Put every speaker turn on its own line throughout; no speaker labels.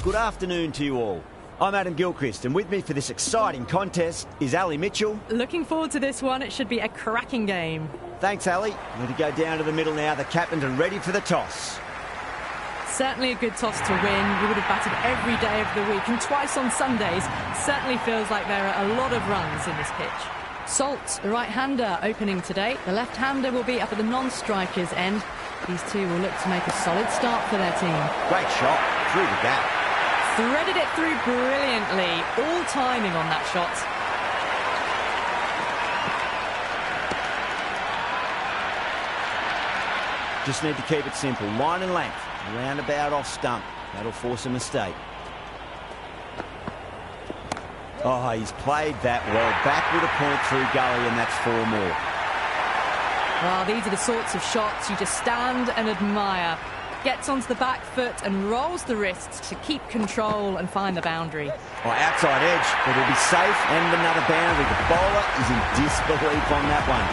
Good afternoon to you all. I'm Adam Gilchrist, and with me for this exciting contest is Ali Mitchell.
Looking forward to this one. It should be a cracking game.
Thanks, Ali. We're going to go down to the middle now. The captains are ready for the toss.
Certainly a good toss to win. You would have batted every day of the week and twice on Sundays. Certainly feels like there are a lot of runs in this pitch. Salt, the right-hander, opening today. The left-hander will be up at the non-striker's end. These two will look to make a solid start for their team.
Great shot through the gap.
Threaded it through brilliantly. All timing on that shot.
Just need to keep it simple. Line and length. Roundabout off stump. That'll force a mistake. Oh, he's played that well. Back with a point through gully, and that's 4 more.
Well, these are the sorts of shots you just stand and admire. Gets onto the back foot and rolls the wrists to keep control and find the boundary.
Oh, outside edge, but it'll be safe and another boundary. The bowler is in disbelief on that one.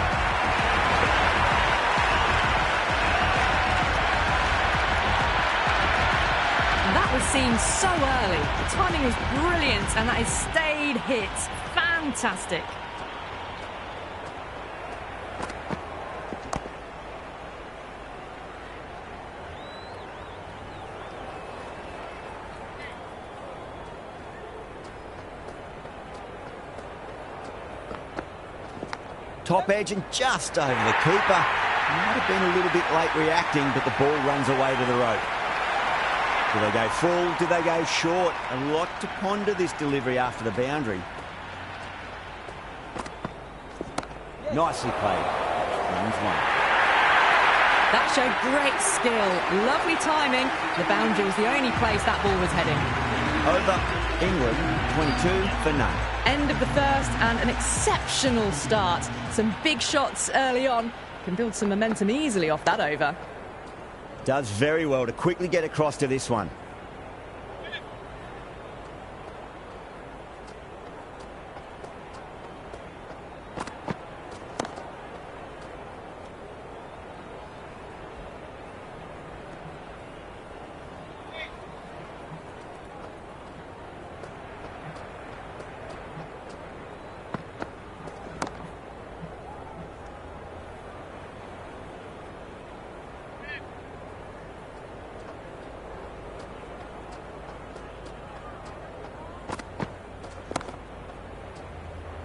And that was seen so early. The timing was brilliant, and that is stayed hit. Fantastic.
Top edge and just over the keeper. Might have been a little bit late reacting, but the ball runs away to the rope. Do they go full? Do they go short? A lot to ponder this delivery after the boundary. Nicely played. Runs 1.
That showed great skill. Lovely timing. The boundary was the only place that ball was heading.
Over. England, 22 for none.
End of the first and an exceptional start. Some big shots early on. Can build some momentum easily off that over.
Does very well to quickly get across to this one.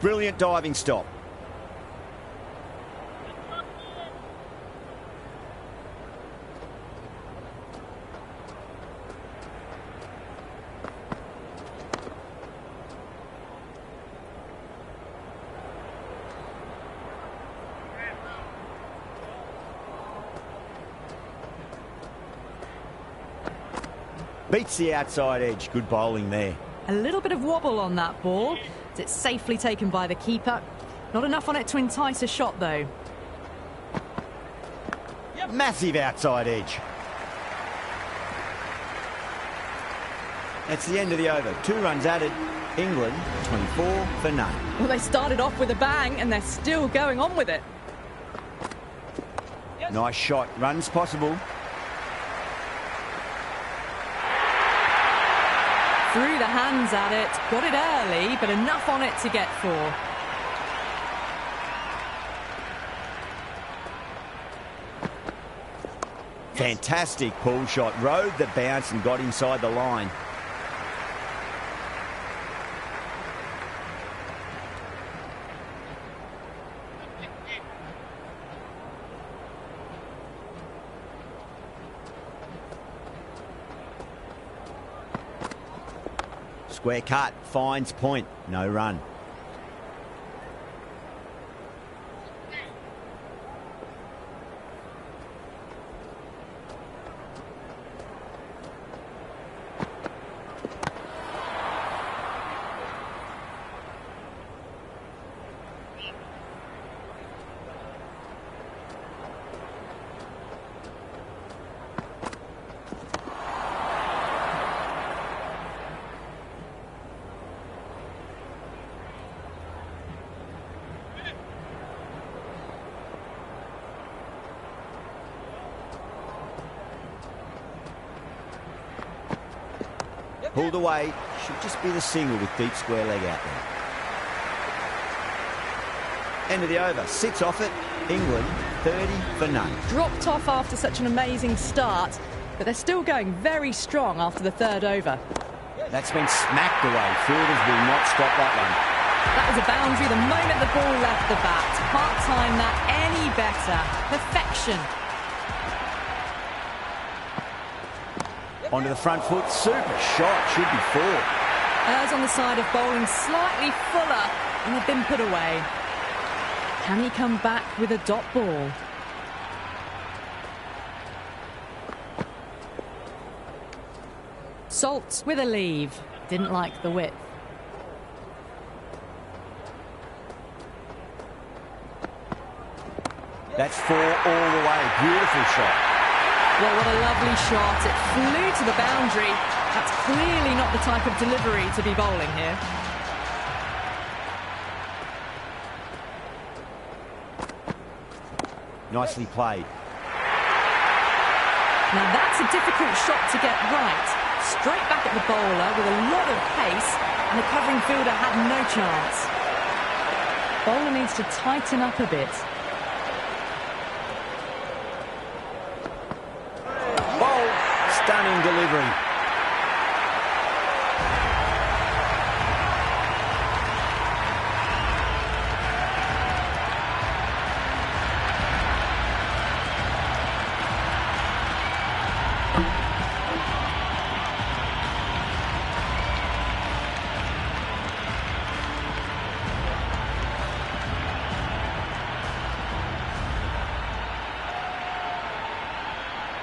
Brilliant diving stop. Beats the outside edge. Good bowling there.
A little bit of wobble on that ball. It's safely taken by the keeper. Not enough on it to entice a shot, though.
Massive outside edge. That's the end of the over. 2 runs added. England, 24 for none.
Well, they started off with a bang, and they're still going on with it.
Nice shot. Runs possible.
Threw the hands at it, got it early, but enough on it to get 4.
Fantastic pull shot. Rode the bounce and got inside the line. Square cut, finds point, no run. Pulled away. Should just be the single with deep square leg out there. End of the over. Sits off it. England 30 for none.
Dropped off after such an amazing start, but they're still going very strong after the third over.
That's been smacked away. Fielders will not stop that one.
That was a boundary the moment the ball left the bat. Can't time that any better. Perfection.
Onto the front foot. Super shot. Should be four.
Errs on the side of bowling slightly fuller, and they've been put away. Can he come back with a dot ball? Salt with a leave. Didn't like the width.
That's four all the way. Beautiful shot.
Well, what a lovely shot. It flew to the boundary. That's clearly not the type of delivery to be bowling here.
Nicely played.
Now that's a difficult shot to get right. Straight back at the bowler with a lot of pace, and the covering fielder had no chance. Bowler needs to tighten up a bit.
Bowl. Stunning delivery.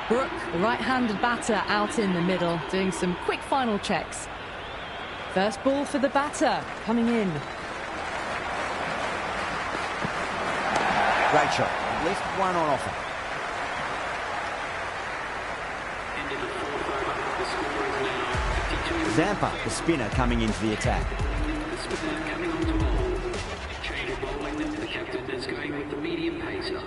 Brook, the right-handed batter, out in the middle, doing some quick final checks. First ball for the batter, coming in.
Great shot. At least one on offer. Zampa, the spinner, coming into the attack.
The spinner coming on to bowl. Change of bowling. The captain is going with the medium pacer.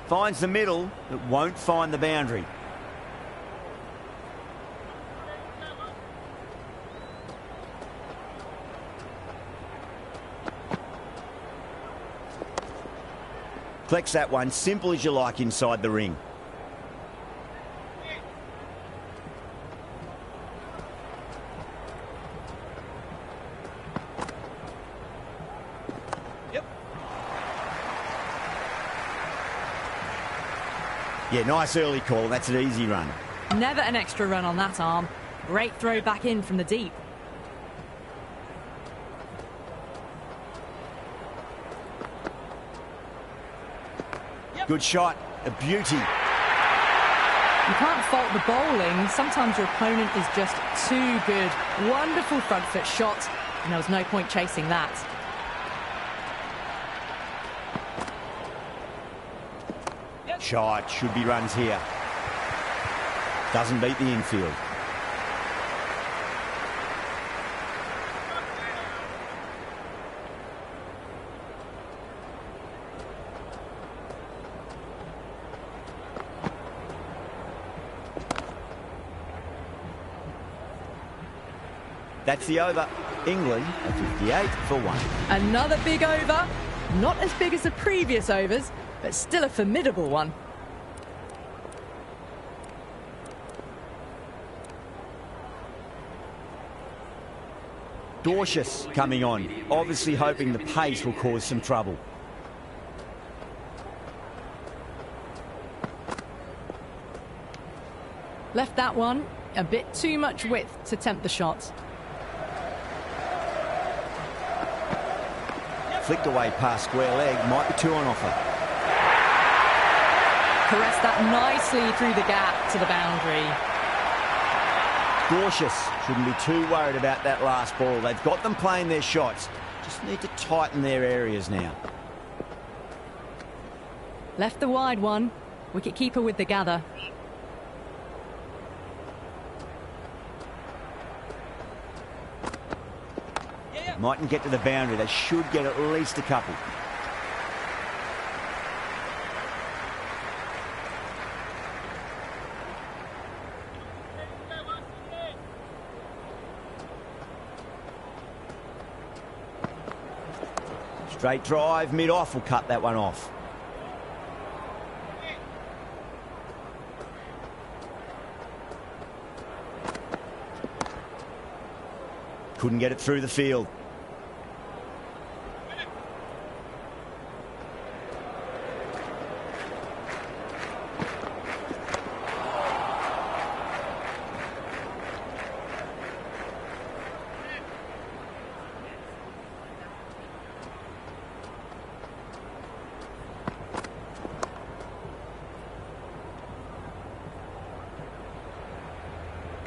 Finds the middle, but won't find the boundary. Collects that one, simple as you like inside the ring. Yeah, nice early call. That's an easy run.
Never an extra run on that arm. Great throw back in from the deep.
Good shot. A beauty.
You can't fault the bowling. Sometimes your opponent is just too good. Wonderful front foot shot, and there was no point chasing that.
Shot. Should be runs here. Doesn't beat the infield. That's the over. England are 58 for 1.
Another big over. Not as big as the previous overs, but still a formidable one.
Cautious coming on, obviously hoping the pace will cause some trouble.
Left that one a bit too much width to tempt the shot.
Flicked away past square leg, might be two on offer.
Caressed that nicely through the gap to the boundary.
Cautious, shouldn't be too worried about that last ball. They've got them playing their shots. Just need to tighten their areas now.
Left the wide one. Wicket-keeper with the gather.
Mightn't get to the boundary. They should get at least a couple. Straight drive, mid-off will cut that one off. Couldn't get it through the field.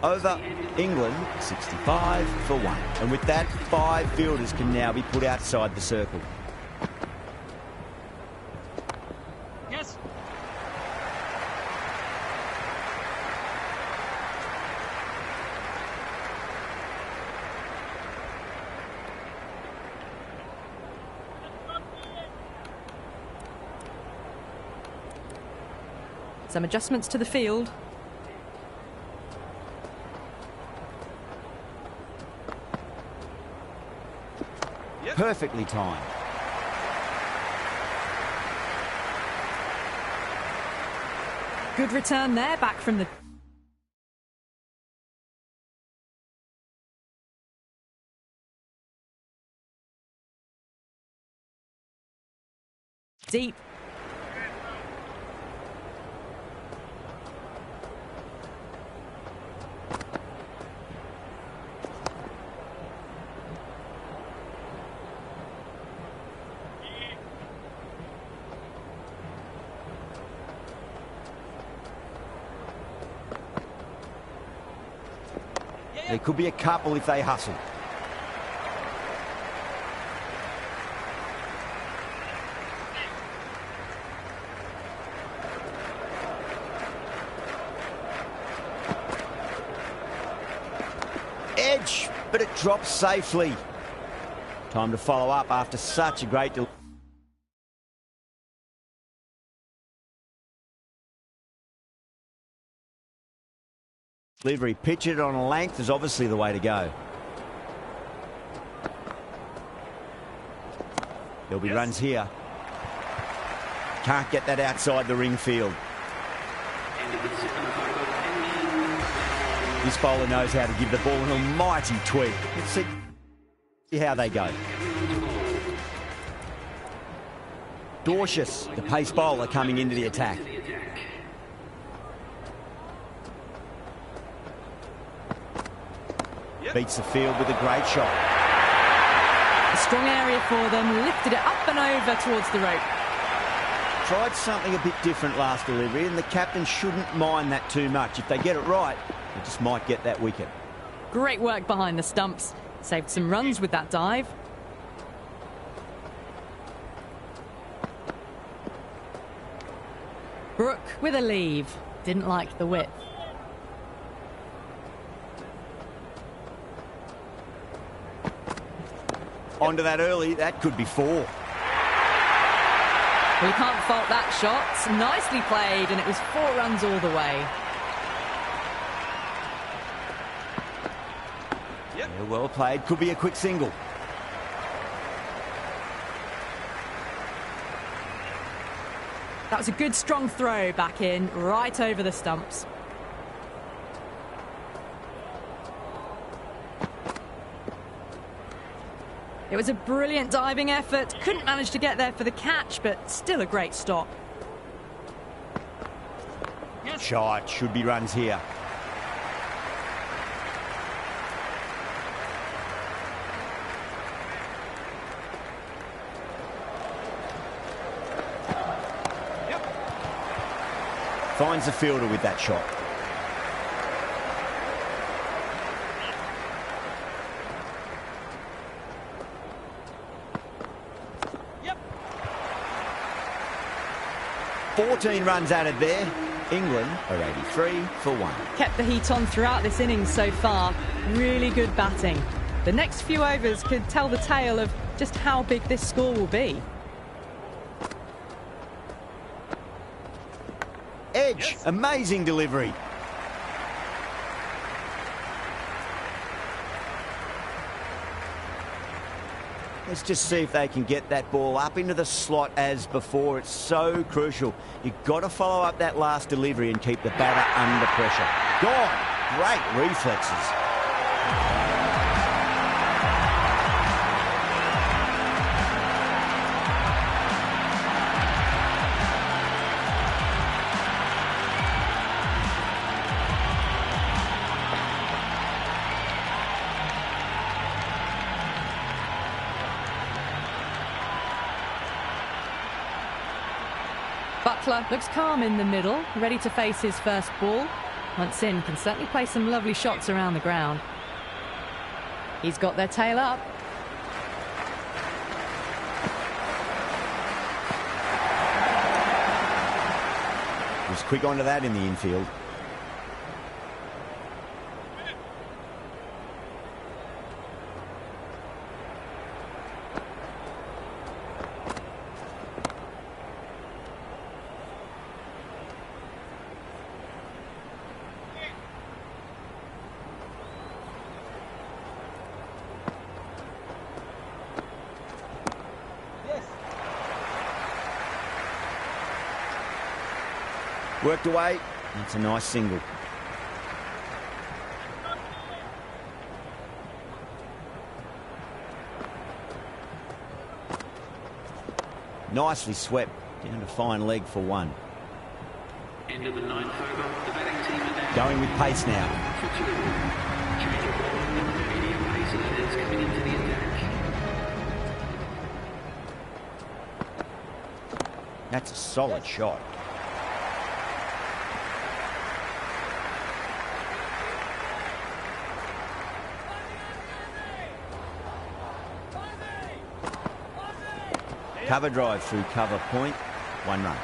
Over England, 65 for 1. And with that, 5 fielders can now be put outside the circle.
Yes.
Some adjustments to the field.
Perfectly timed.
Good return there, back from the deep.
There could be a couple if they hustle. Edge, but it drops safely. Time to follow up after such a great delivery. Pitch it on a length is obviously the way to go. There'll be runs here. Can't get that outside the ring field. This bowler knows how to give the ball an almighty tweak. Let's see how they go. Dorcious, the pace bowler, coming into the attack. Beats the field with a great shot.
A strong area for them, lifted it up and over towards the rope.
Tried something a bit different last delivery, and the captain shouldn't mind that too much. If they get it right, they just might get that wicket.
Great work behind the stumps. Saved some runs with that dive. Brooke with a leave. Didn't like the width.
Onto that early, that could be 4.
We can't fault that shot. Nicely played, and it was 4 runs all the way.
Yeah, well played. Could be a quick single.
That was a good strong throw back in, right over the stumps. It was a brilliant diving effort. Couldn't manage to get there for the catch, but still a great stop.
Shot, should be runs here. Finds the fielder with that shot.
Yep.
14 runs added there. England are 83 for 1.
Kept the heat on throughout this innings so far. Really good batting. The next few overs could tell the tale of just how big this score will be.
Edge,
Yes.
amazing delivery. Let's just see if they can get that ball up into the slot as before. It's so crucial. You've got to follow up that last delivery and keep the batter under pressure. Gone. Great reflexes.
Butler looks calm in the middle, ready to face his first ball. Once in, can certainly play some lovely shots around the ground. He's got their tail up.
Was quick onto that in the infield. Worked away. That's a nice single. Nicely swept. Down to fine leg for one.
End of the ninth over. The batting team are now
Going with pace now.
for two. Change of ball with the medium pace hitters coming into the attack.
That's a solid shot. Cover drive through cover point. 1 run.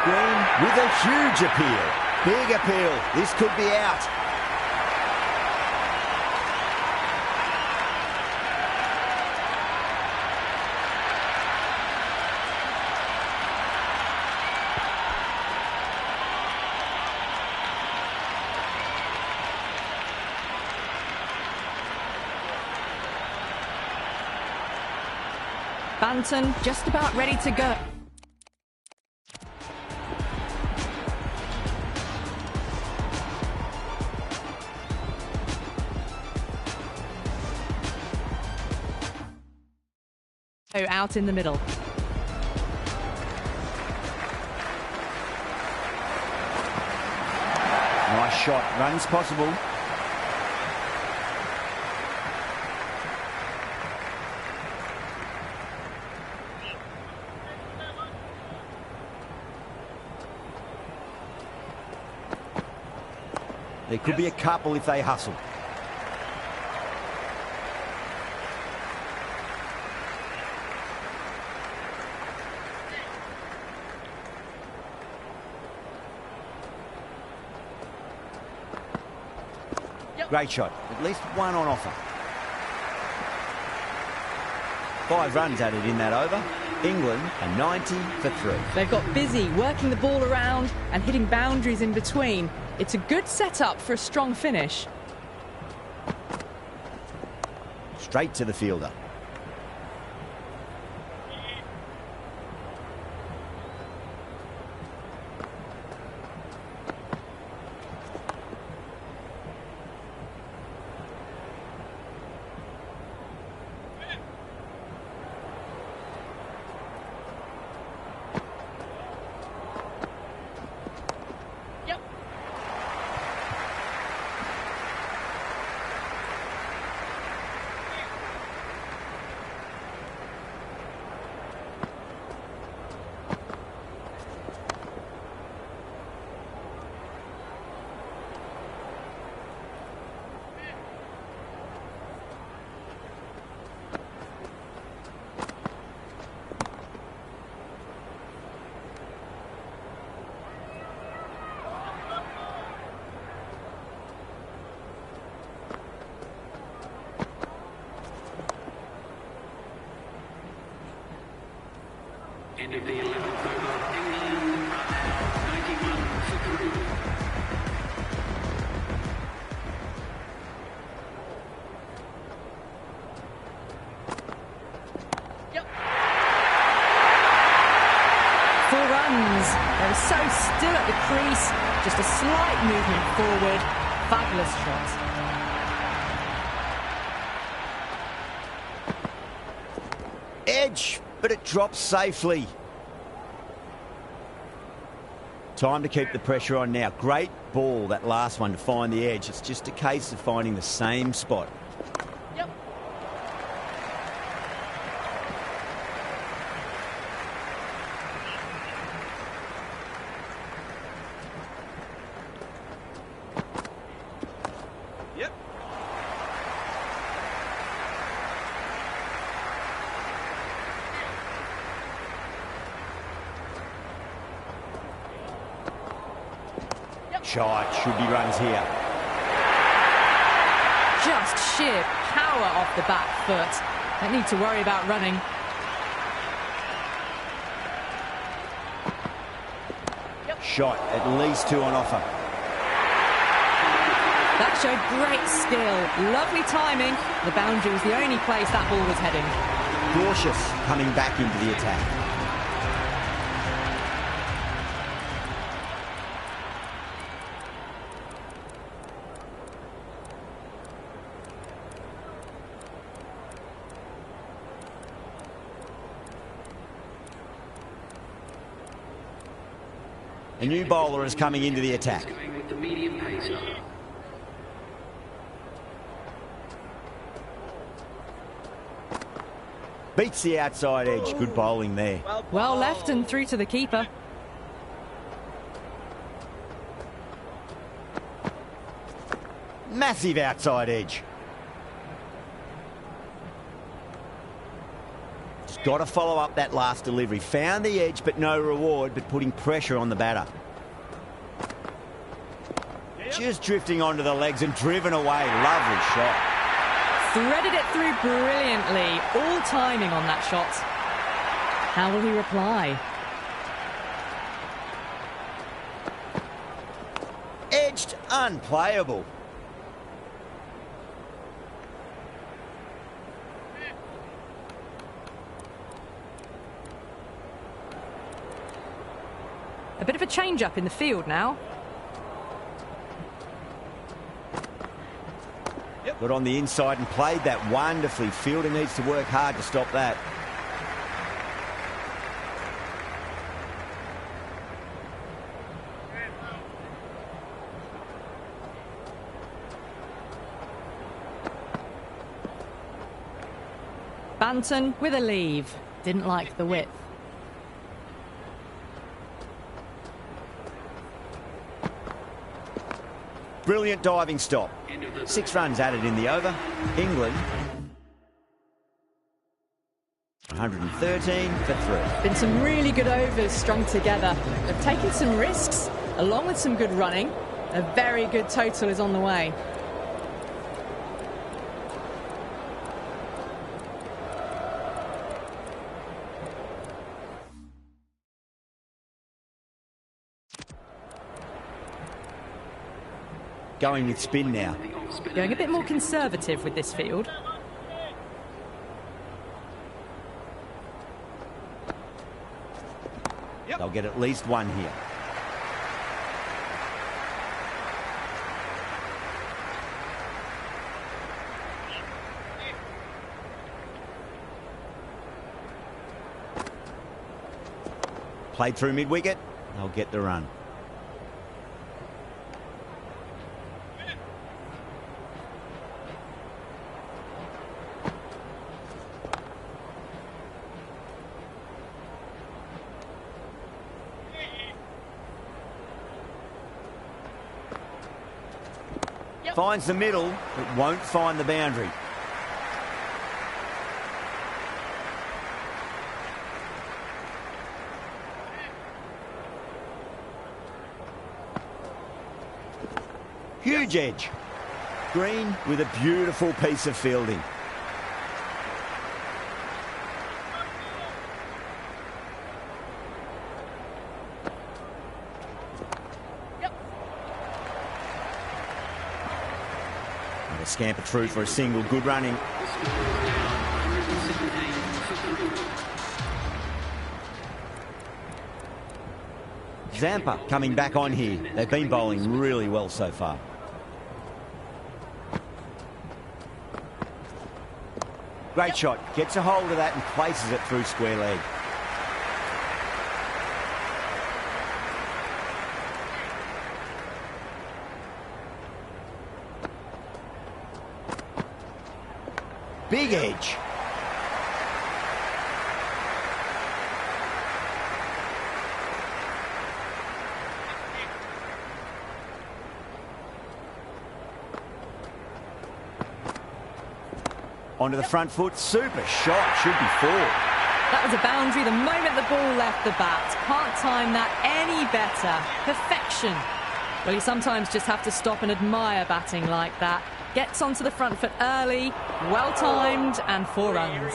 Green with a huge appeal. Big appeal. This could be out.
Banton just about ready to go. Out in the middle.
Nice shot. Runs possible. There could be a couple if they hustle. Great shot. At least one on offer. 5 runs added in that over. England are 90 for 3.
They've got busy working the ball around and hitting boundaries in between. It's a good setup for a strong finish.
Straight to the fielder.
End of the 11th over. England 91 for 3.
They were so still at the crease, just a slight movement forward. Fabulous shot.
Edge, but it drops safely. Time to keep the pressure on now. Great ball, that last one, to find the edge. It's just a case of finding the same spot. Shot, should be runs here.
Just sheer power off the back foot. Don't need to worry about running.
Shot, at least 2 on offer.
That showed great skill. Lovely timing. The boundary was the only place that ball was heading.
Cautious coming back into the attack. A new bowler is coming into the attack.
With the medium pacer.
Beats the outside edge. Good bowling there.
Well left and through to the keeper.
Massive outside edge. Just got to follow up that last delivery. Found the edge, but no reward, but putting pressure on the batter. Just drifting onto the legs and driven away. Lovely shot.
Threaded it through brilliantly. All timing on that shot. How will he reply?
Edged, unplayable.
A bit of a change-up in the field now.
Got on the inside and played that wonderfully. Fielder needs to work hard to stop that.
Banton with a leave. Didn't like the width.
Brilliant diving stop. 6 runs added in the over. England 113 for 3.
Been some really good overs strung together. They've taken some risks along with some good running. A very good total is on the way.
Going with spin now.
Going a bit more conservative with this field.
They'll get at least 1 here. Played through mid-wicket. They'll get the run. Finds the middle, but won't find the boundary. Huge edge. Green with a beautiful piece of fielding. scamper through for a single. Good running. Zampa coming back on here. They've been bowling really well so far. Great shot. Gets a hold of that and places it through square leg. Big edge. Onto the front foot. Super shot. Should be 4.
That was a boundary the moment the ball left the bat. Can't time that any better. Perfection. Well, you sometimes just have to stop and admire batting like that. Gets onto the front foot early, well timed, and 4 runs.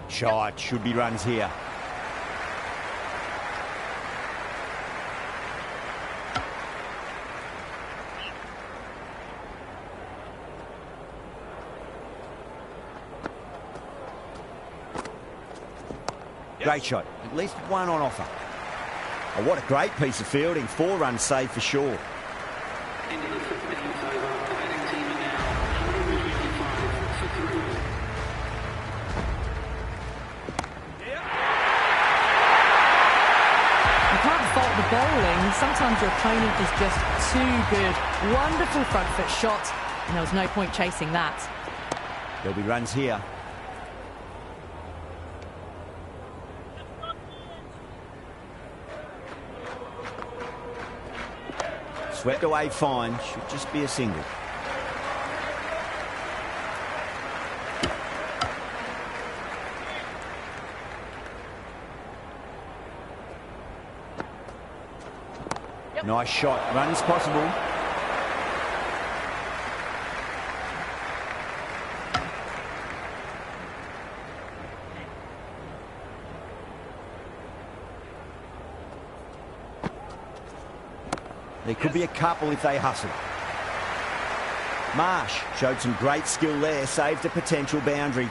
Shot. Should be runs here. Great shot. At least one on offer. Oh, what a great piece of fielding. 4 runs saved for sure.
Into the 15th over. The batting team are now 125 for 3.
You can't fault the bowling. Sometimes your opponent is just too good. Wonderful front foot shot, and there was no point chasing that.
There'll be runs here. Swept away fine. Should just be a single.
Yep.
Nice shot. Runs possible. There could be a couple if they hustle. Marsh showed some great skill there, saved a potential boundary.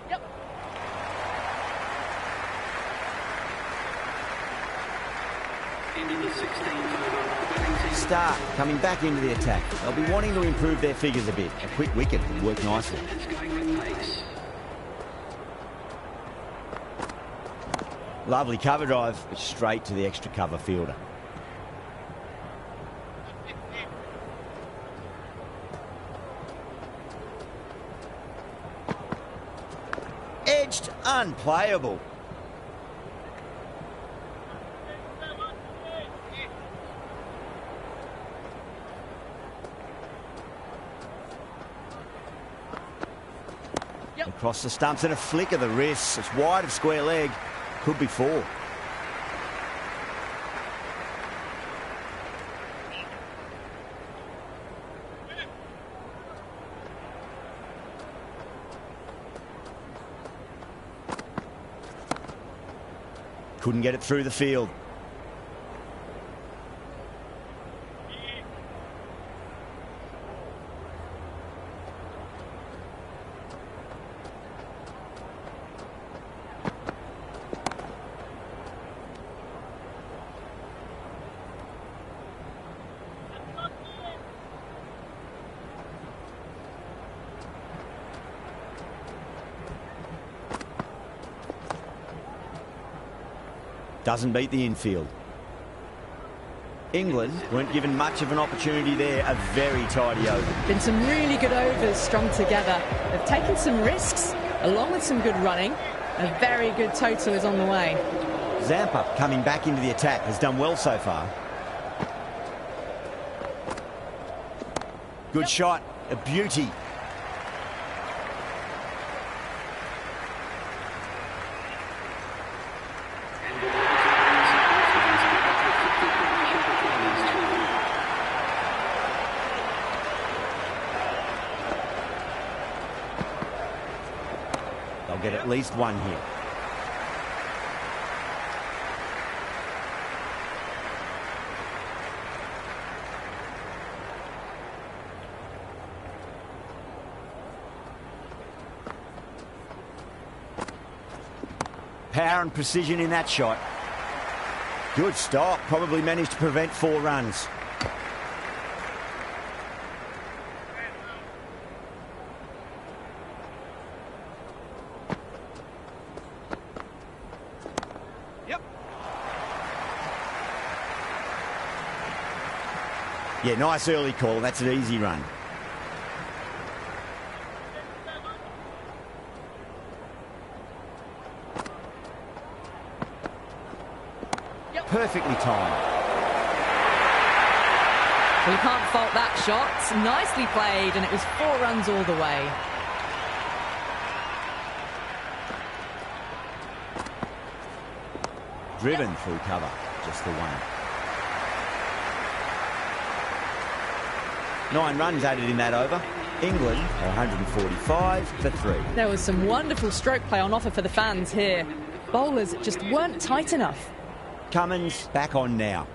Yep.
Into the 16th over. The batting team
Stark coming back into the attack. They'll be wanting to improve their figures a bit. A quick wicket would work nicely.
is going with pace.
Lovely cover drive, but straight to the extra cover fielder. Edged, unplayable.
Yep.
Across the stumps and a flick of the wrists. It's wide of square leg. Could be 4. Couldn't get it through the field. Doesn't beat the infield. England weren't given much of an opportunity there. A very tidy over.
Been some really good overs strung together. They've taken some risks, along with some good running. A very good total is on the way.
Zampa coming back into the attack has done well so far. Good shot. A beauty. They'll get at least one here. Power and precision in that shot. Good stop. Probably managed to prevent 4 runs.
Yep.
Yeah, nice early call. That's an easy run. Perfectly timed.
Well, you can't fault that shot. Nicely played, and it was 4 runs all the way.
Driven through cover. Just the one. 9 runs added in that over. England 145 for 3.
There was some wonderful stroke play on offer for the fans here. Bowlers just weren't tight enough.
Cummins back on now.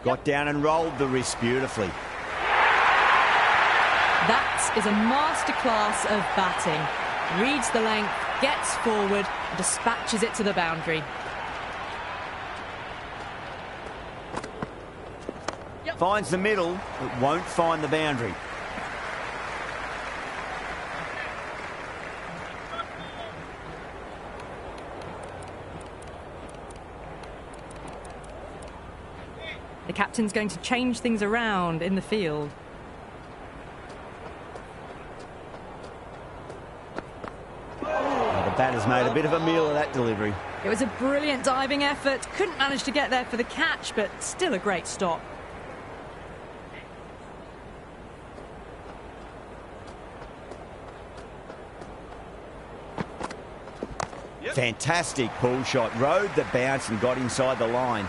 Got down and rolled the wrist beautifully.
That is a masterclass of batting. Reads the length, gets forward, dispatches it to the boundary.
Finds the middle, but won't find the boundary.
The captain's going to change things around in the field.
The batter's made a bit of a meal of that delivery.
It was a brilliant diving effort. Couldn't manage to get there for the catch, but still a great stop.
Fantastic pull shot. Rode the bounce and got inside the line.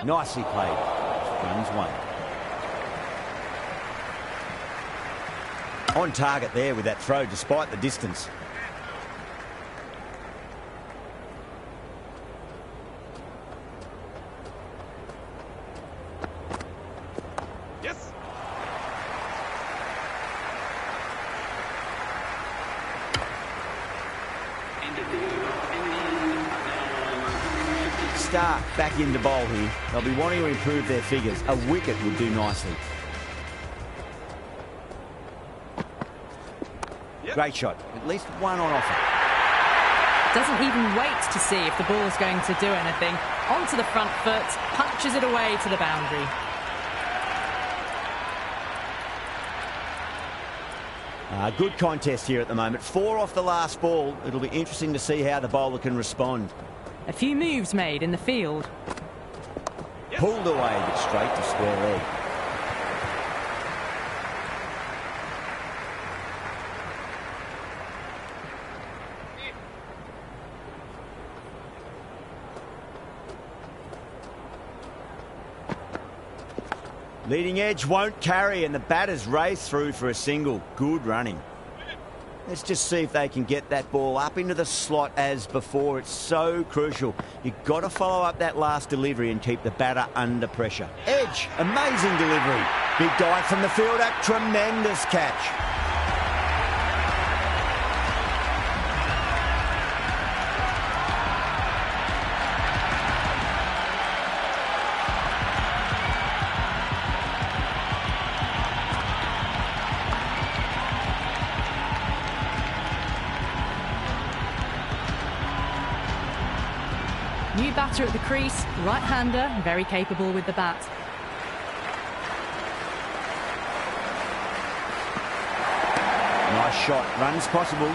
Nicely played. Runs 1. On target there with that throw, despite the distance.
Yes.
End of the over. England
Stark back into bowl here. They'll be wanting to improve their figures. A wicket would do nicely. Great shot. At least one on offer.
Doesn't even wait to see if the ball's going to do anything. Onto the front foot, punches it away to the boundary.
Good contest here at the moment. 4 off the last ball. It'll be interesting to see how the bowler can respond.
A few moves made in the field.
Pulled away, but straight to square leg. Leading edge won't carry, and the batters race through for a single. Good running. Let's just see if they can get that ball up into the slot as before. It's so crucial. You've got to follow up that last delivery and keep the batter under pressure. Edge, amazing delivery. Big dive from the fielder, tremendous catch.
New batter at the crease, right-hander, very capable with the bat.
Nice shot, runs possible.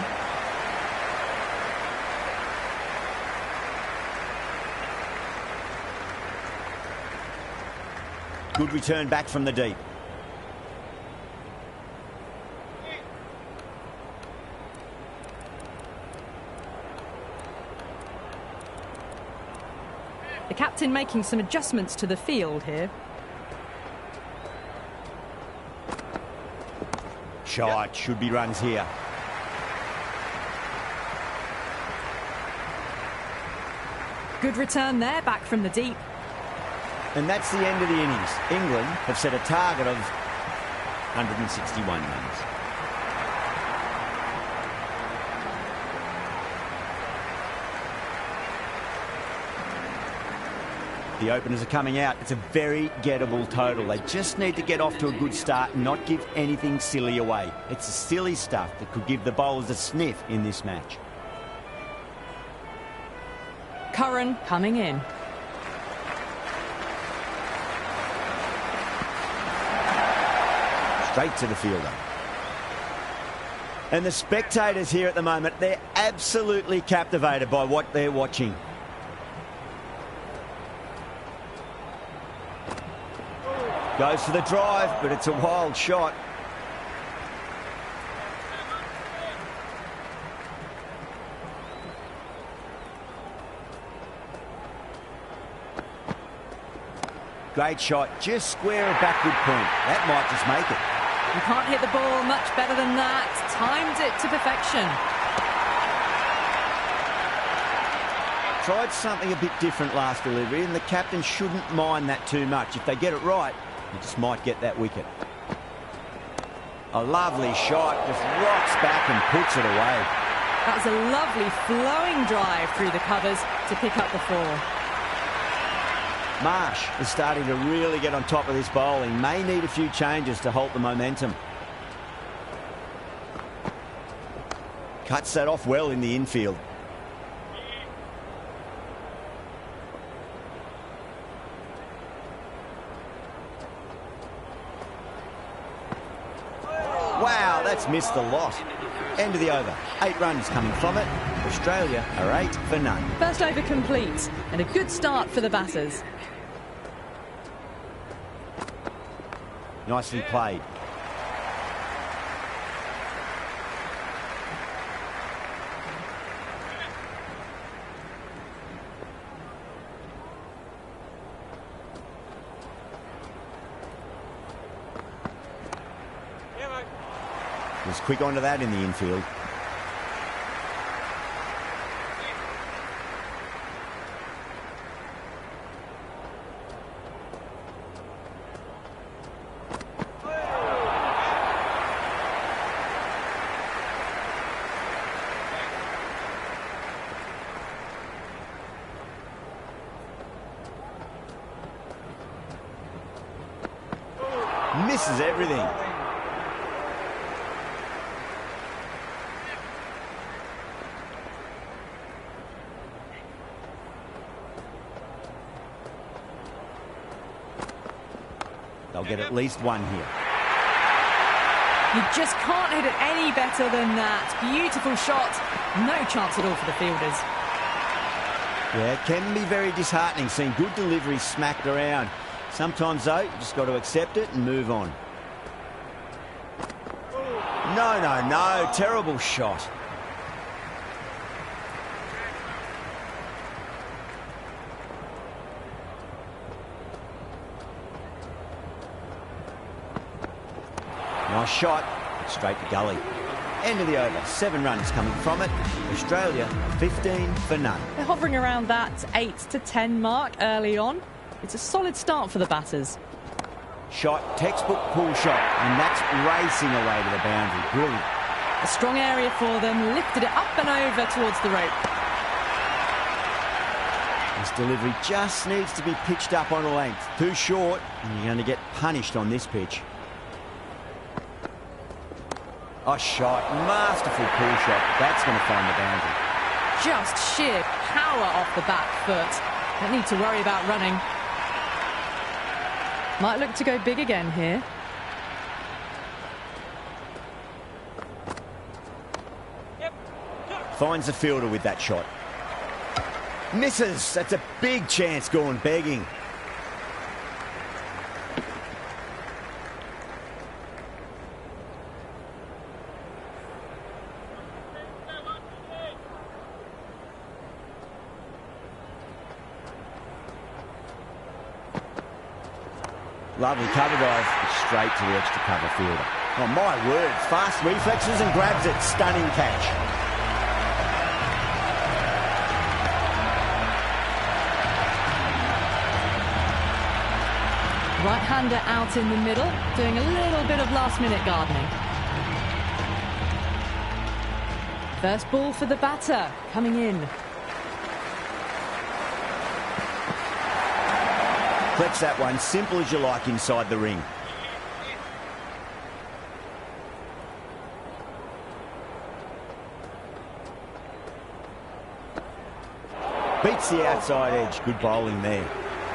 Good return back from the deep.
The captain making some adjustments to the field here.
Shot, should be runs here.
Good return there, back from the deep.
And that's the end of the innings. England have set a target of 161 runs. The openers are coming out. It's a very gettable total. They just need to get off to a good start and not give anything silly away. It's the silly stuff that could give the bowlers a sniff in this match.
Curran coming in.
Straight to the fielder. And the spectators here at the moment, they're absolutely captivated by what they're watching. Goes for the drive, but it's a wild shot. Great shot, just square of backward point. That might just make it.
You can't hit the ball much better than that. Timed it to perfection.
Tried something a bit different last delivery, and the captain shouldn't mind that too much. If they get it right, they just might get that wicket. A lovely shot, just rocks back and puts it away.
That was a lovely flowing drive through the covers to pick up the 4.
Marsh is starting to really get on top of this bowling. May need a few changes to halt the momentum. Cuts that off well in the infield. Wow, that's missed the lot. End of the over. 8 runs coming from it. Australia are 8 for none.
First over complete and a good start for the batters.
Nicely played. Was quick onto that in the infield. Misses everything. They'll get at least one here.
You just can't hit it any better than that. Beautiful shot. No chance at all for the fielders.
Yeah, it can be very disheartening seeing good delivery smacked around. Sometimes, though, you just got to accept it and move on. No, no, no. Terrible shot. Nice shot. Straight to gully. End of the over. 7 runs coming from it. Australia 15 for none.
They're hovering around that 8 to 10 mark early on. It's a solid start for the batters.
Shot, textbook pull shot, and that's racing away to the boundary. Brilliant.
A strong area for them. Lifted it up and over towards the rope.
This delivery just needs to be pitched up on a length. Too short, and you're going to get punished on this pitch. A shot, masterful pull shot. That's going to find the boundary.
Just sheer power off the back foot. Don't need to worry about running. Might look to go big again here.
Finds the fielder with that shot. Misses. That's a big chance going begging. Lovely cover dive, straight to the extra cover fielder. Oh, my word. Fast reflexes and grabs it. Stunning catch.
Right-hander out in the middle, doing a little bit of last-minute gardening. First ball for the batter, coming in.
Flex that one, simple as you like inside the ring. Beats the outside edge. Good bowling there.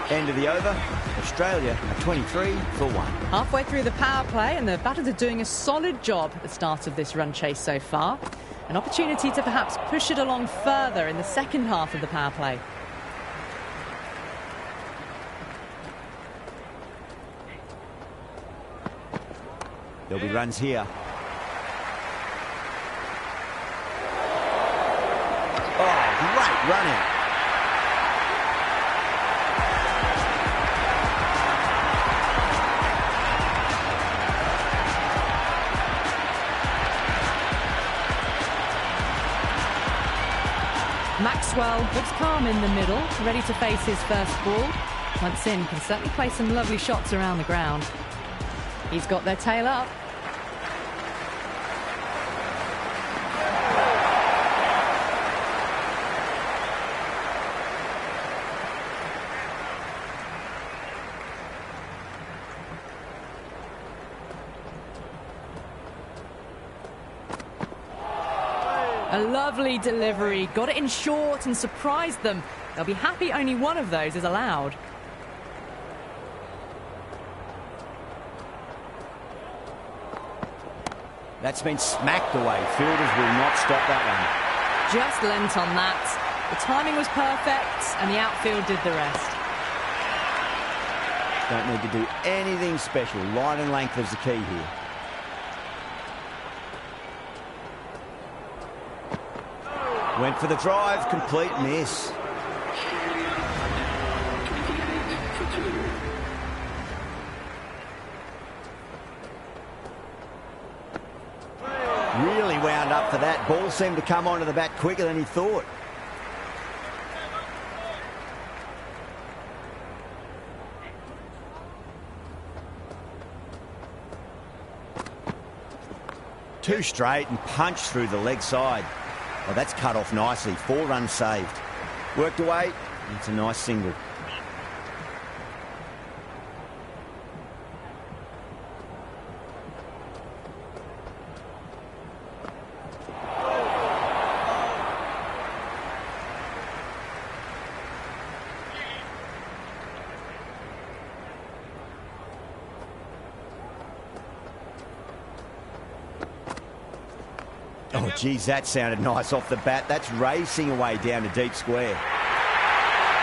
End of the over. Australia are 23 for 1.
Halfway through the power play, and the batters are doing a solid job at the start of this run chase so far. An opportunity to perhaps push it along further in the second half of the power play.
There'll be runs here. Oh, great run out.
Maxwell looks calm in the middle, ready to face his first ball. Once in, can certainly play some lovely shots around the ground. He's got their tail up. A lovely delivery, got it in short and surprised them. They'll be happy only one of those is allowed.
That's been smacked away. Fielders will not stop that one.
Just lent on that. The timing was perfect and the outfield did the rest.
Don't need to do anything special. Line and length is the key here. Went for the drive, complete miss. Really wound up for that. Ball seemed to come onto the bat quicker than he thought. Two straight and punched through the leg side. Well, that's cut off nicely. 4 runs saved. Worked away. It's a nice single. Oh, geez, that sounded nice off the bat. That's racing away down to deep square.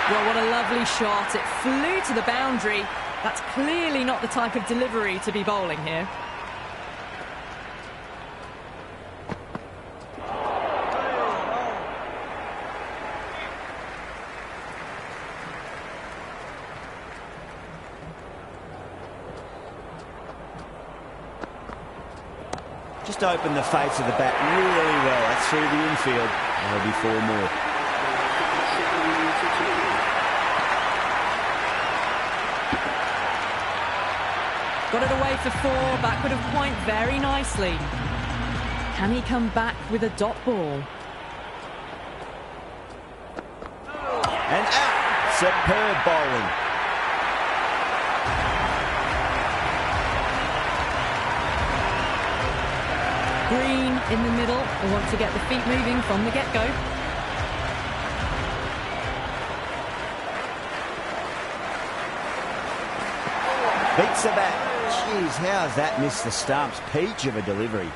Well, what a lovely shot. It flew to the boundary. That's clearly not the type of delivery to be bowling here.
Just opened the face of the bat really well. That's through the infield. There'll be 4 more.
Got it away for 4, backward of point very nicely. Can he come back with a dot ball?
And out. Superb bowling.
Green in the middle. They want to get the feet moving from the get-go.
Beats the bat. Jeez, how has that missed the stumps? Peach of a delivery.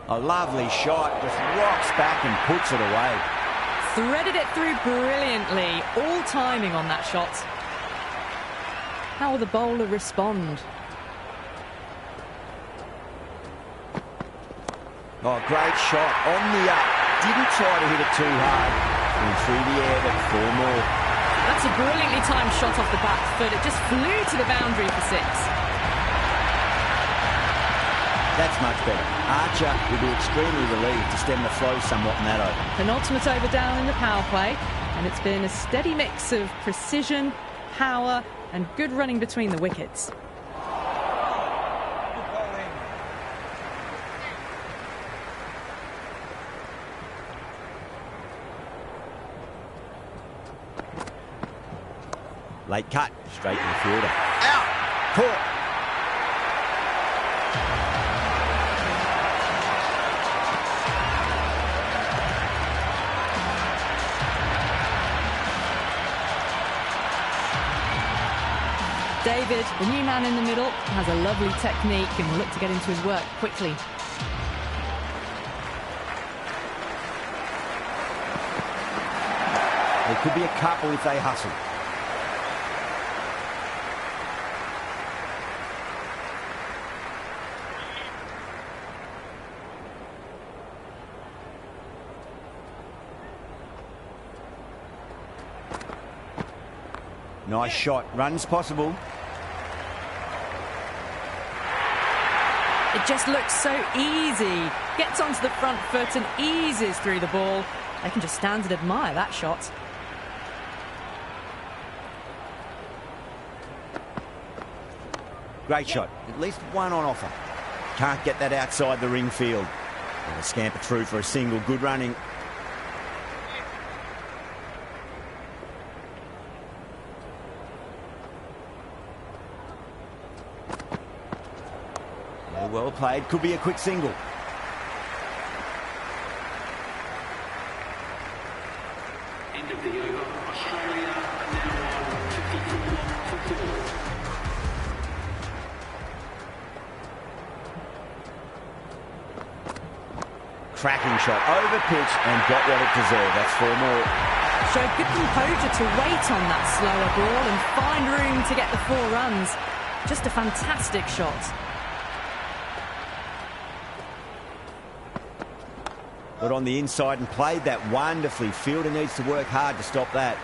A lovely shot, just rocks back and puts it away.
Threaded it through brilliantly, all timing on that shot. How will the bowler respond?
Oh, great shot on the up. Didn't try to hit it too hard. And through the air, but 4 more.
That's a brilliantly timed shot off the back foot. It just flew to the boundary for 6.
That's much better. Archer will be extremely relieved to stem the flow somewhat in that over.
Penultimate over down in the power play, and it's been a steady mix of precision, power, and good running between the wickets.
Late cut, straight to the fielder. Out! Caught!
David, the new man in the middle, has a lovely technique and will look to get into his work quickly.
There could be a couple if they hustle. Nice shot. Runs possible.
It just looks so easy. Gets onto the front foot and eases through the ball. They can just stand and admire that shot.
Great shot. At least one on offer. Can't get that outside the ring field. And a scamper through for a single. Good running. Well played. Could be a quick single.
End of the over. Australia now on 54 for 4.
Cracking shot. Over pitch and got what it deserved. That's 4 more.
Showed good composure to wait on that slower ball and find room to get the 4 runs. Just a fantastic shot.
Got on the inside and played that wonderfully. Fielder needs to work hard to stop that.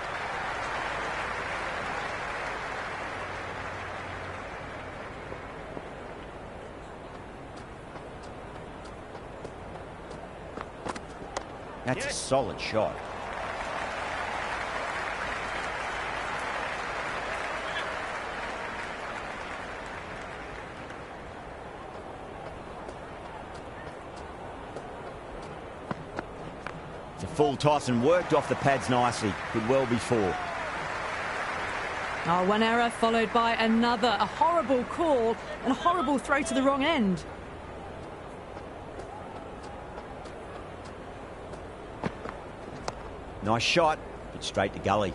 That's a solid shot. It's a full toss and worked off the pads nicely. Could well be 4.
Oh, one error followed by another. A horrible call and a horrible throw to the wrong end.
Nice shot, but straight to gully.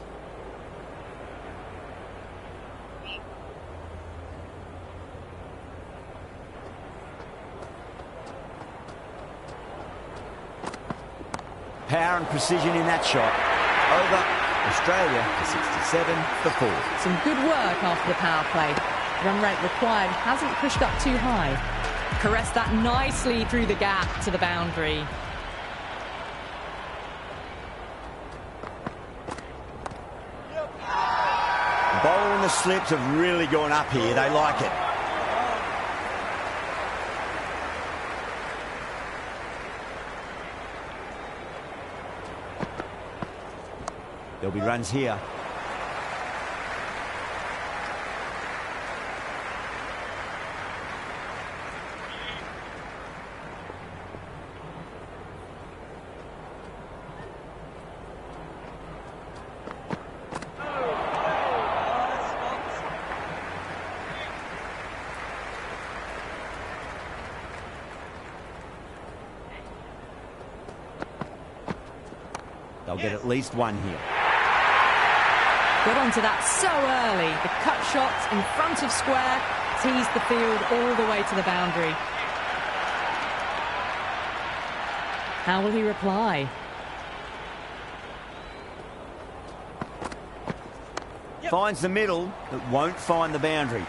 Power and precision in that shot. Over. Australia to 67 for 4.
Some good work after the power play. Run rate required hasn't pushed up too high. Caressed that nicely through the gap to the boundary.
The bowler and the slips have really gone up here. They like it. There'll be runs here. They'll get at least one here.
Got onto that so early. The cut shot in front of square teased the field all the way to the boundary. How will he reply?
Finds the middle, but won't find the boundary.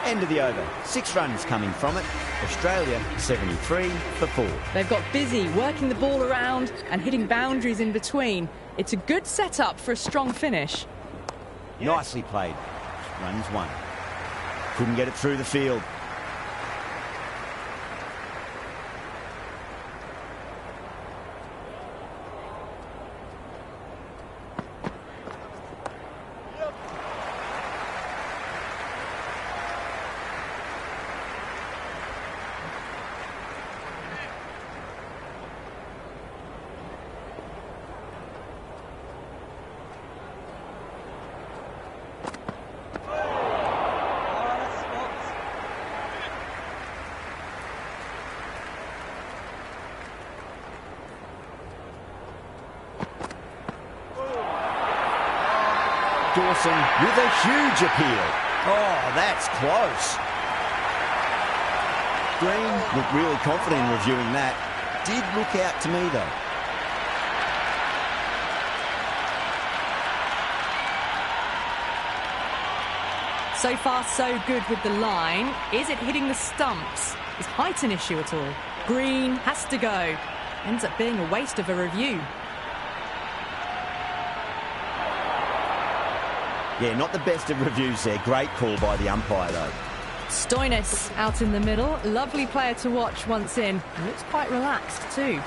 End of the over. 6 runs coming from it. Australia 73 for 4.
They've got busy working the ball around and hitting boundaries in between. It's a good setup for a strong finish.
Nicely played. Runs 1. Couldn't get it through the field. Dawson with a huge appeal. Oh, that's close. Green looked really confident in reviewing that. Did look out to me, though.
So far, so good with the line. Is it hitting the stumps? Is height an issue at all? Green has to go. Ends up being a waste of a review.
Yeah, not the best of reviews there. Great call by the umpire, though.
Stoinis out in the middle. Lovely player to watch once in. Looks quite relaxed too.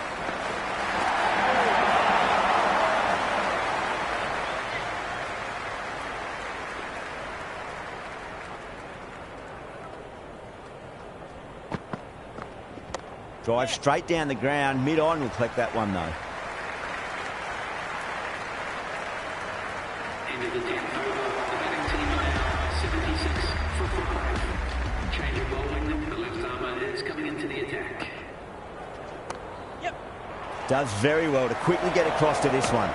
Drive straight down the ground. Mid-on will collect that one, though.
End of the 10th over. The batting team are now 76 for 5. Change of bowling. The left armour is coming into the attack.
Does very well to quickly get across to this one.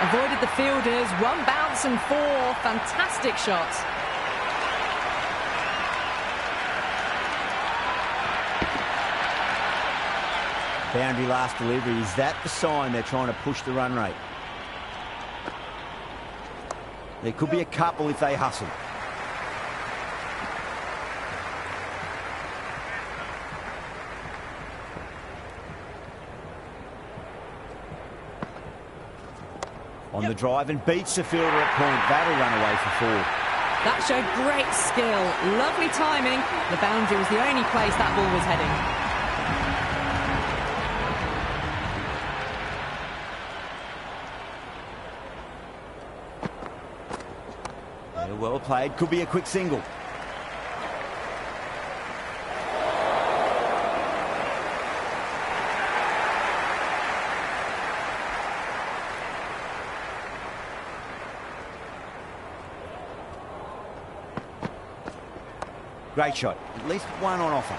Avoided the fielders, 1 bounce and 4. Fantastic shots.
Boundary last delivery. Is that the sign they're trying to push the run rate? There could be a couple if they hustle. On the drive and beats the fielder at point. That'll run away for 4.
That showed great skill. Lovely timing. The boundary was the only place that ball was heading.
Yeah, well played. Could be a quick single. Great shot. At least one on offer.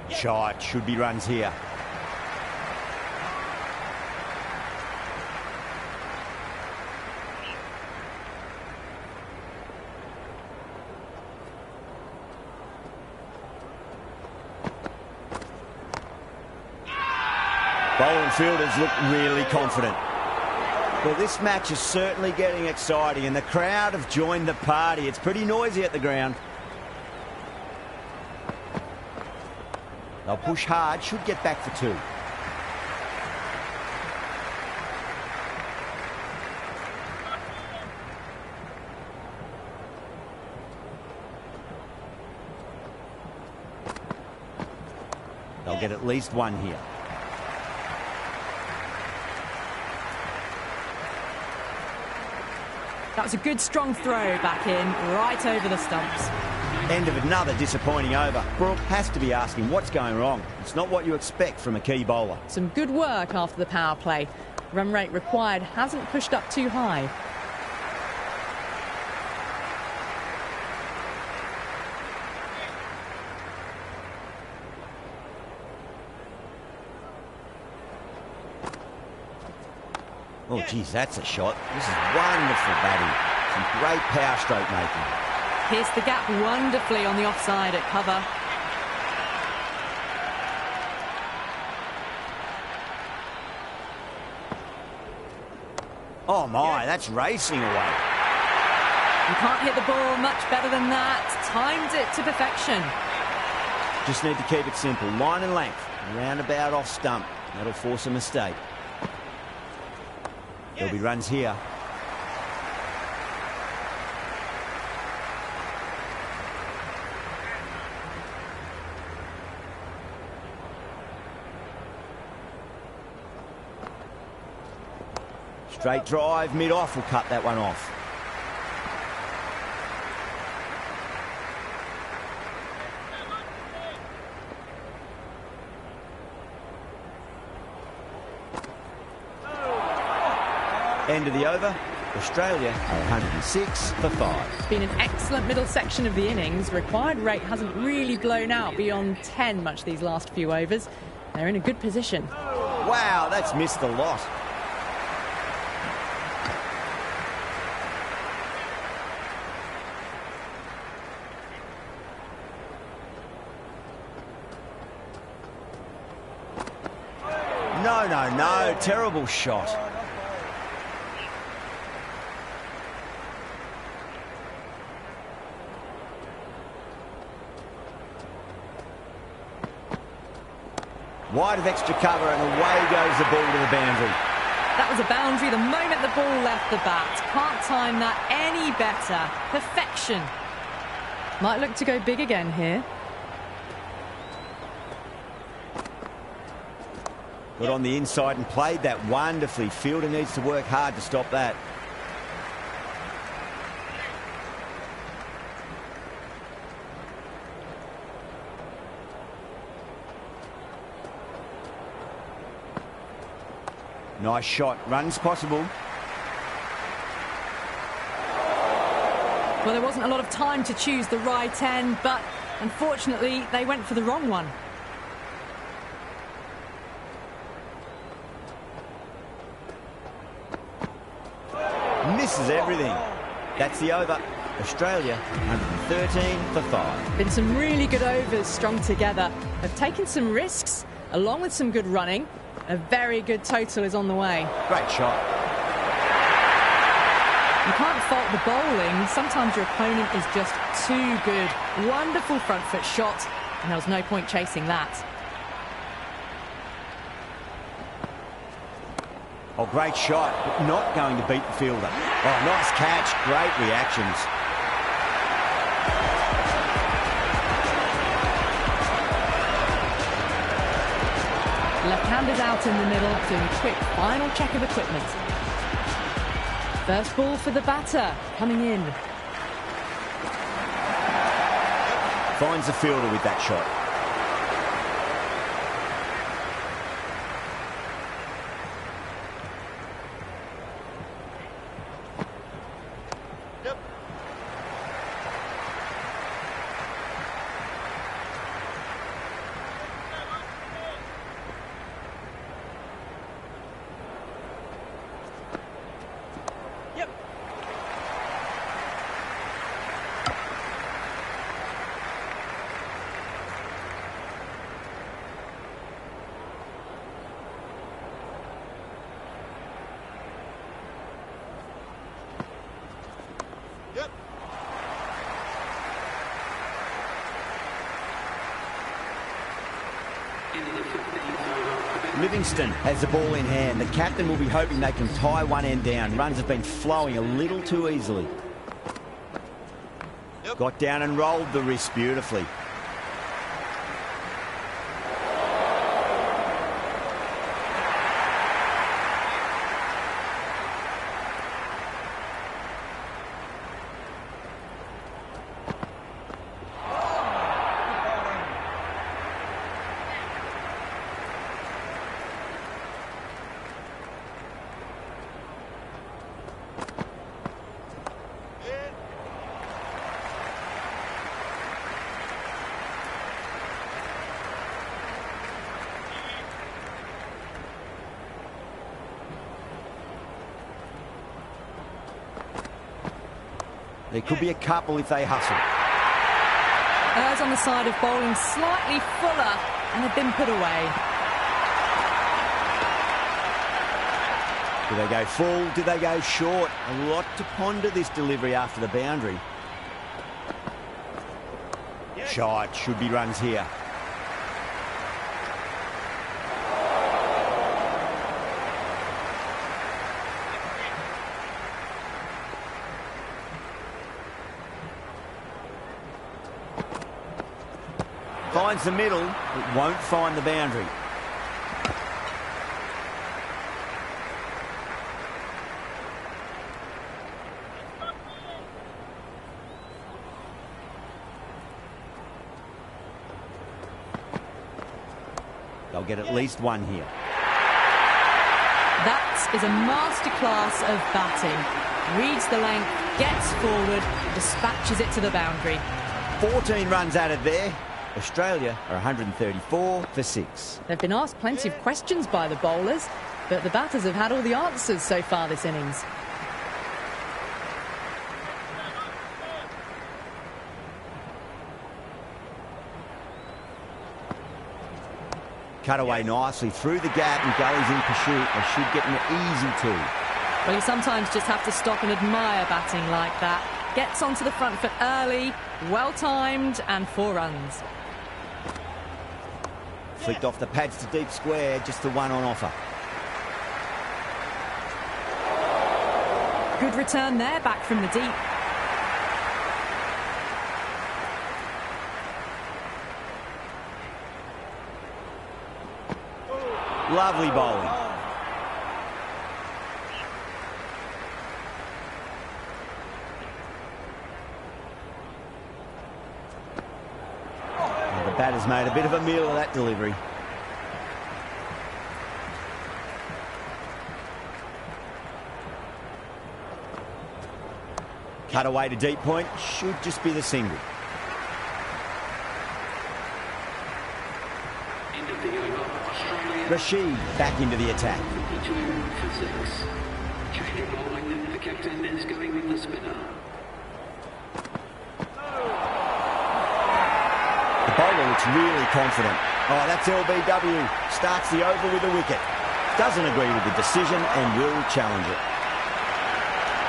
Shot. Should be runs here. Bowling fielders look really confident. Well, this match is certainly getting exciting, and the crowd have joined the party. It's pretty noisy at the ground. They'll push hard, should get back for 2. They'll get at least 1 here.
That was a good strong throw back in, right over the stumps.
End of another disappointing over. Brooke has to be asking what's going wrong. It's not what you expect from a key bowler.
Some good work after the power play. Run rate required hasn't pushed up too high.
Oh, geez, that's a shot. This is wonderful batting. Some great power stroke making.
Pierced the gap wonderfully on the offside at cover.
Oh, my, that's racing away.
You can't hit the ball much better than that. Timed it to perfection.
Just need to keep it simple. Line and length. Roundabout off stump. That'll force a mistake. There'll be runs here. Straight drive, mid-off will cut that one off. End of the over. Australia are 106 for 5.
It's been an excellent middle section of the innings. Required rate hasn't really blown out beyond 10 much these last few overs. They're in a good position.
Wow, that's missed a lot. No, terrible shot. Wide of extra cover and away goes the ball to the boundary.
That was a boundary the moment the ball left the bat. Can't time that any better. Perfection. Might look to go big again here.
Got on the inside and played that wonderfully. Fielder needs to work hard to stop that. Nice shot. Runs possible.
Well, there wasn't a lot of time to choose the right end, but unfortunately they went for the wrong one.
Misses everything. That's the over. Australia 113 for 5.
Been some really good overs strung together. Have taken some risks along with some good running. A very good total is on the way.
Great shot.
You can't fault the bowling. Sometimes your opponent is just too good. Wonderful front foot shot, and there was no point chasing that.
Oh, great shot, but not going to beat the fielder. Oh, nice catch. Great reactions.
Left-handed out in the middle, doing a quick final check of equipment. First ball for the batter, coming in.
Finds the fielder with that shot. Livingston has the ball in hand. The captain will be hoping they can tie one end down. Runs have been flowing a little too easily. Got down and rolled the wrist beautifully. There could be a couple if they hustle.
Errs on the side of bowling slightly fuller, and they've been put away.
Do they go full? Do they go short? A lot to ponder this delivery after the boundary. Shot, should be runs here. Finds the middle, but won't find the boundary. They'll get at least one here.
That is a masterclass of batting. Reads the length, gets forward, dispatches it to the boundary.
14 runs added there. Australia are 134 for 6.
They've been asked plenty of questions by the bowlers, but the batters have had all the answers so far this innings.
Cut away nicely through the gap and gullies in pursuit. They should get an easy two.
Well, you sometimes just have to stop and admire batting like that. Gets onto the front foot early, well-timed, and 4 runs.
Flicked off the pads to deep square, just the one on offer.
Good return there, back from the deep.
Lovely bowling. The batter's made a bit of a meal of that delivery. Cut away to deep point, should just be the single.
End of the over. Australia
Rashid back into the attack.
52 for 6. Change of bowling. The captain is going with the spinner.
The bowler looks really confident. Oh, that's LBW. Starts the over with a wicket. Doesn't agree with the decision and will challenge it.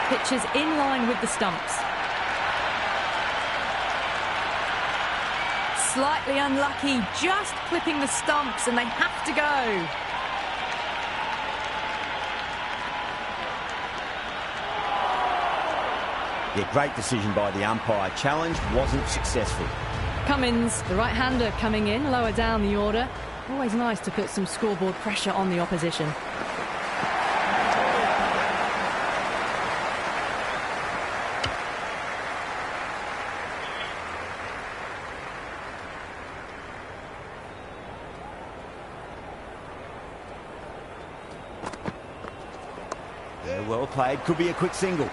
Pitches in line with the stumps. Slightly unlucky, just clipping the stumps, and they have to go.
Yeah, great decision by the umpire. Challenge wasn't successful.
Cummins, the right-hander, coming in, lower down the order. Always nice to put some scoreboard pressure on the opposition.
Yeah, well played. Could be a quick single.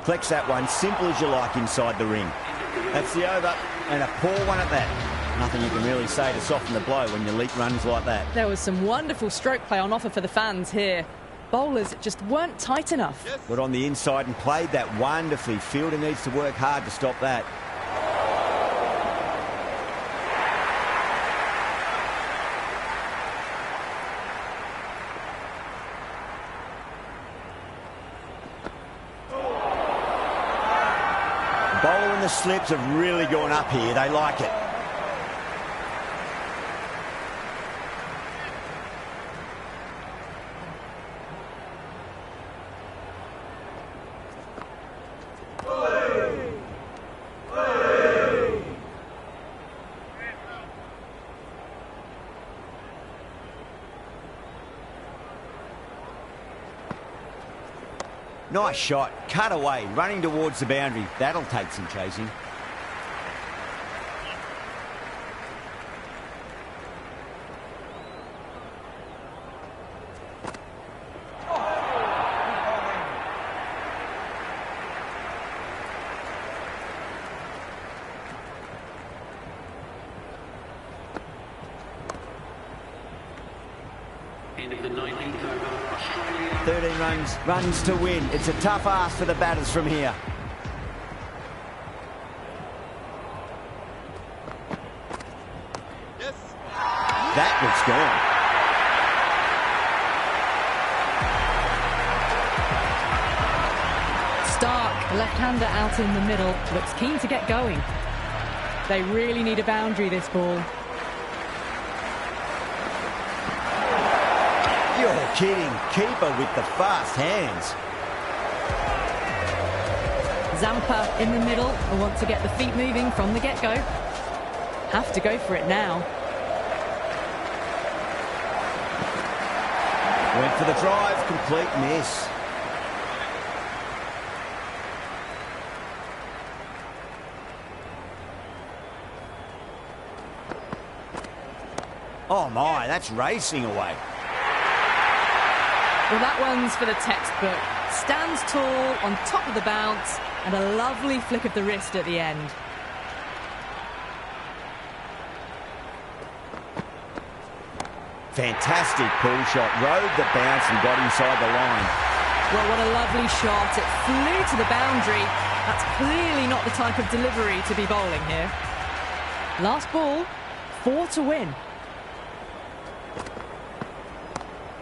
Collects that one, simple as you like, inside the ring. That's the over, and a poor one at that. Nothing you can really say to soften the blow when your leap runs like that.
There was some wonderful stroke play on offer for the fans here. Bowlers just weren't tight enough.
Got on the inside and played that wonderfully. Fielder needs to work hard to stop that. The bowler and the slips have really gone up here. They like it. Nice shot, cut away, running towards the boundary. That'll take some chasing.
End of the 19th over. Australia.
13 runs to win. It's a tough ask for the batters from here.
Yes.
That looks gone.
Stark, left-hander out in the middle, looks keen to get going. They really need a boundary, this ball.
You're kidding. Keeper with the fast hands.
Zampa in the middle and want to get the feet moving from the get-go. Have to go for it now.
Went for the drive, complete miss. Oh my, that's racing away.
Well, that one's for the textbook. Stands tall, on top of the bounce, and a lovely flick of the wrist at the end.
Fantastic pull shot. Rode the bounce and got inside the line.
Well, what a lovely shot. It flew to the boundary. That's clearly not the type of delivery to be bowling here. Last ball, 4 to win.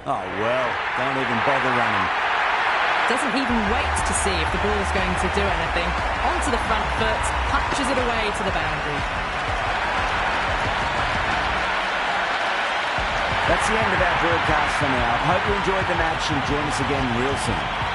Oh, well, don't even bother running.
Doesn't even wait to see if the ball's going to do anything. Onto the front foot, punches it away to the boundary.
That's the end of our broadcast for now. Hope you enjoyed the match and join us again real soon.